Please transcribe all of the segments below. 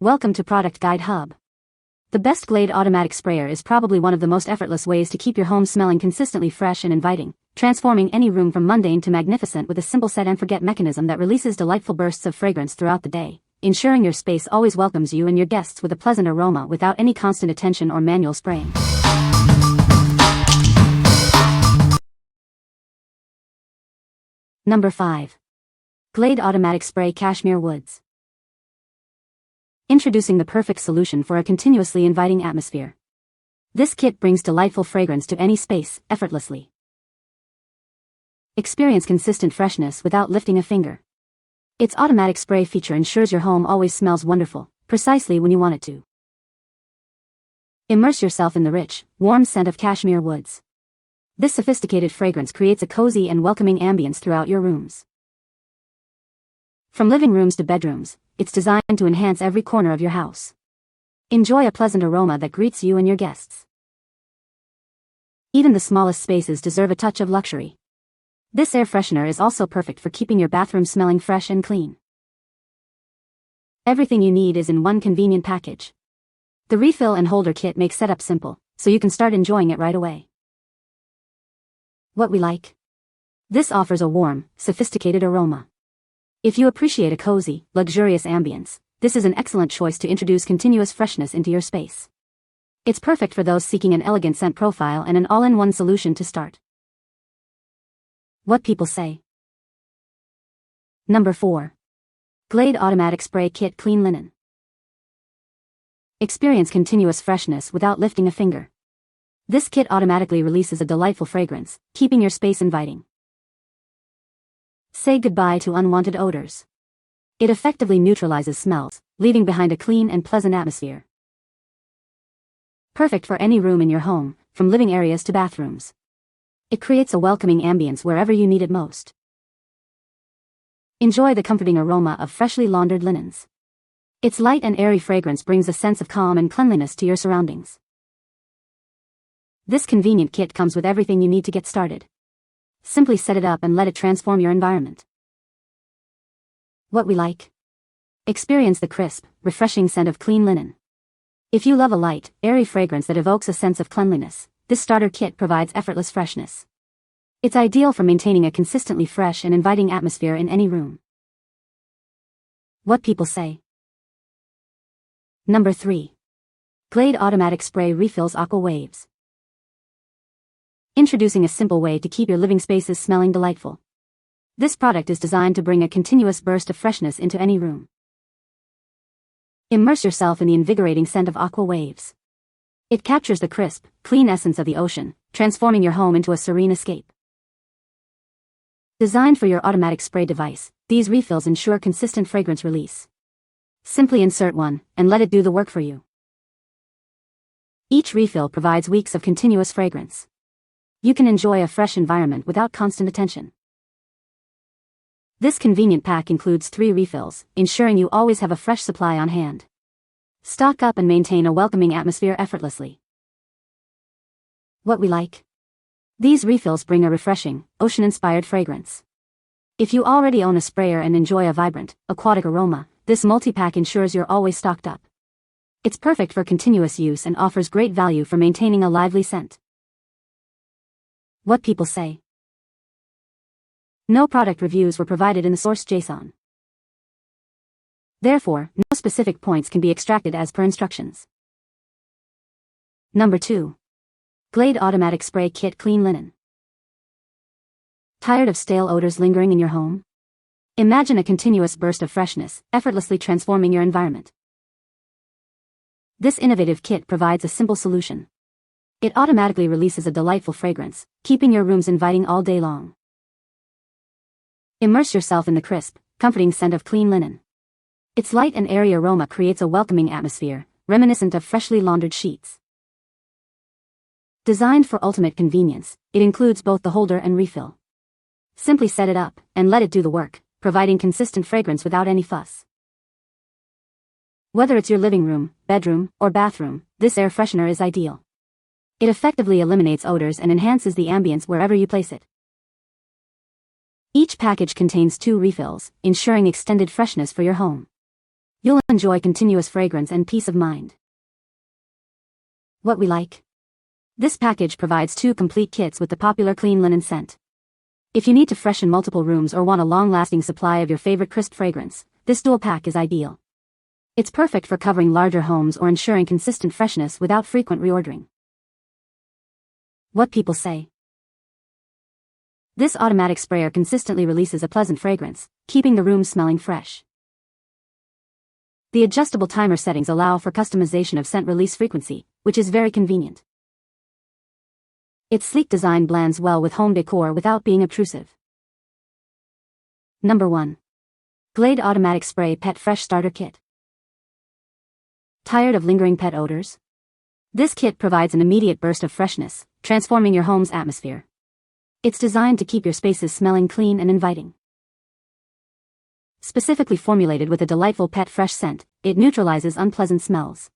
Welcome to Product Guide Hub. The best Glade Automatic Sprayer is probably one of the most effortless ways to keep your home smelling consistently fresh and inviting, transforming any room from mundane to magnificent with a simple set-and-forget mechanism that releases delightful bursts of fragrance throughout the day, ensuring your space always welcomes you and your guests with a pleasant aroma without any constant attention or manual spraying. Number 5. Glade Automatic Spray Cashmere Woods. Introducing the perfect solution for a continuously inviting atmosphere. This kit brings delightful fragrance to any space, effortlessly. Experience consistent freshness without lifting a finger. Its automatic spray feature ensures your home always smells wonderful, precisely when you want it to. Immerse yourself in the rich, warm scent of cashmere woods. This sophisticated fragrance creates a cozy and welcoming ambience throughout your rooms. From living rooms to bedrooms, it's designed to enhance every corner of your house. Enjoy a pleasant aroma that greets you and your guests. Even the smallest spaces deserve a touch of luxury. This air freshener is also perfect for keeping your bathroom smelling fresh and clean. Everything you need is in one convenient package. The refill and holder kit makes setup simple, so you can start enjoying it right away. What we like? This offers a warm, sophisticated aroma. If you appreciate a cozy, luxurious ambience, this is an excellent choice to introduce continuous freshness into your space. It's perfect for those seeking an elegant scent profile and an all-in-one solution to start. What people say. Number 4. Glade Automatic Spray Kit Clean Linen. Experience continuous freshness without lifting a finger. This kit automatically releases a delightful fragrance, keeping your space inviting. Say goodbye to unwanted odors. It effectively neutralizes smells, leaving behind a clean and pleasant atmosphere. Perfect for any room in your home, from living areas to bathrooms. It creates a welcoming ambience wherever you need it most. Enjoy the comforting aroma of freshly laundered linens. Its light and airy fragrance brings a sense of calm and cleanliness to your surroundings. This convenient kit comes with everything you need to get started. Simply set it up and let it transform your environment. What we like? Experience the crisp, refreshing scent of clean linen. If you love a light, airy fragrance that evokes a sense of cleanliness, this starter kit provides effortless freshness. It's ideal for maintaining a consistently fresh and inviting atmosphere in any room. What people say. Number 3. Glade Automatic Spray Refills Aqua Waves. Introducing a simple way to keep your living spaces smelling delightful. This product is designed to bring a continuous burst of freshness into any room. Immerse yourself in the invigorating scent of Aqua Waves. It captures the crisp, clean essence of the ocean, transforming your home into a serene escape. Designed for your automatic spray device, these refills ensure consistent fragrance release. Simply insert one, and let it do the work for you. Each refill provides weeks of continuous fragrance. You can enjoy a fresh environment without constant attention. This convenient pack includes 3 refills, ensuring you always have a fresh supply on hand. Stock up and maintain a welcoming atmosphere effortlessly. What we like? These refills bring a refreshing, ocean-inspired fragrance. If you already own a sprayer and enjoy a vibrant, aquatic aroma, this multi-pack ensures you're always stocked up. It's perfect for continuous use and offers great value for maintaining a lively scent. What people say. No product reviews were provided in the source JSON. Therefore, no specific points can be extracted as per instructions. Number 2. Glade Automatic Spray Kit Clean Linen. Tired of stale odors lingering in your home? Imagine a continuous burst of freshness, effortlessly transforming your environment. This innovative kit provides a simple solution. It automatically releases a delightful fragrance, keeping your rooms inviting all day long. Immerse yourself in the crisp, comforting scent of clean linen. Its light and airy aroma creates a welcoming atmosphere, reminiscent of freshly laundered sheets. Designed for ultimate convenience, it includes both the holder and refill. Simply set it up, and let it do the work, providing consistent fragrance without any fuss. Whether it's your living room, bedroom, or bathroom, this air freshener is ideal. It effectively eliminates odors and enhances the ambience wherever you place it. Each package contains 2 refills, ensuring extended freshness for your home. You'll enjoy continuous fragrance and peace of mind. What we like. This package provides 2 complete kits with the popular clean linen scent. If you need to freshen multiple rooms or want a long-lasting supply of your favorite crisp fragrance, this dual pack is ideal. It's perfect for covering larger homes or ensuring consistent freshness without frequent reordering. What people say. This automatic sprayer consistently releases a pleasant fragrance, keeping the room smelling fresh. The adjustable timer settings allow for customization of scent release frequency, which is very convenient. Its sleek design blends well with home decor without being obtrusive. Number 1. Glade Automatic Spray Pet Fresh Starter Kit. Tired of lingering pet odors? This kit provides an immediate burst of freshness, transforming your home's atmosphere. It's designed to keep your spaces smelling clean and inviting. Specifically formulated with a delightful pet fresh scent, it neutralizes unpleasant smells.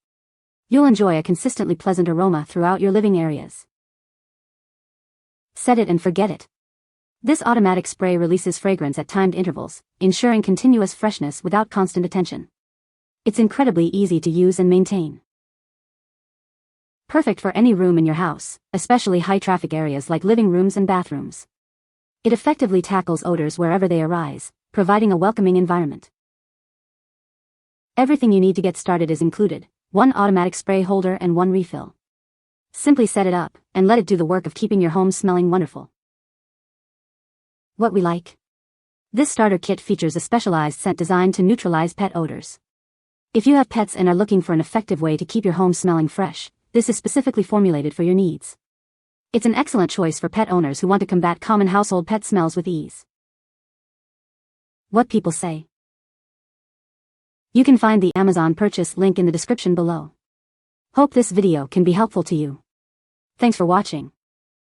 You'll enjoy a consistently pleasant aroma throughout your living areas. Set it and forget it. This automatic spray releases fragrance at timed intervals, ensuring continuous freshness without constant attention. It's incredibly easy to use and maintain. Perfect for any room in your house, especially high-traffic areas like living rooms and bathrooms. It effectively tackles odors wherever they arise, providing a welcoming environment. Everything you need to get started is included: 1 automatic spray holder and 1 refill. Simply set it up, and let it do the work of keeping your home smelling wonderful. What we like. This starter kit features a specialized scent designed to neutralize pet odors. If you have pets and are looking for an effective way to keep your home smelling fresh, this is specifically formulated for your needs. It's an excellent choice for pet owners who want to combat common household pet smells with ease. What people say. You can find the Amazon purchase link in the description below. Hope this video can be helpful to you. Thanks for watching.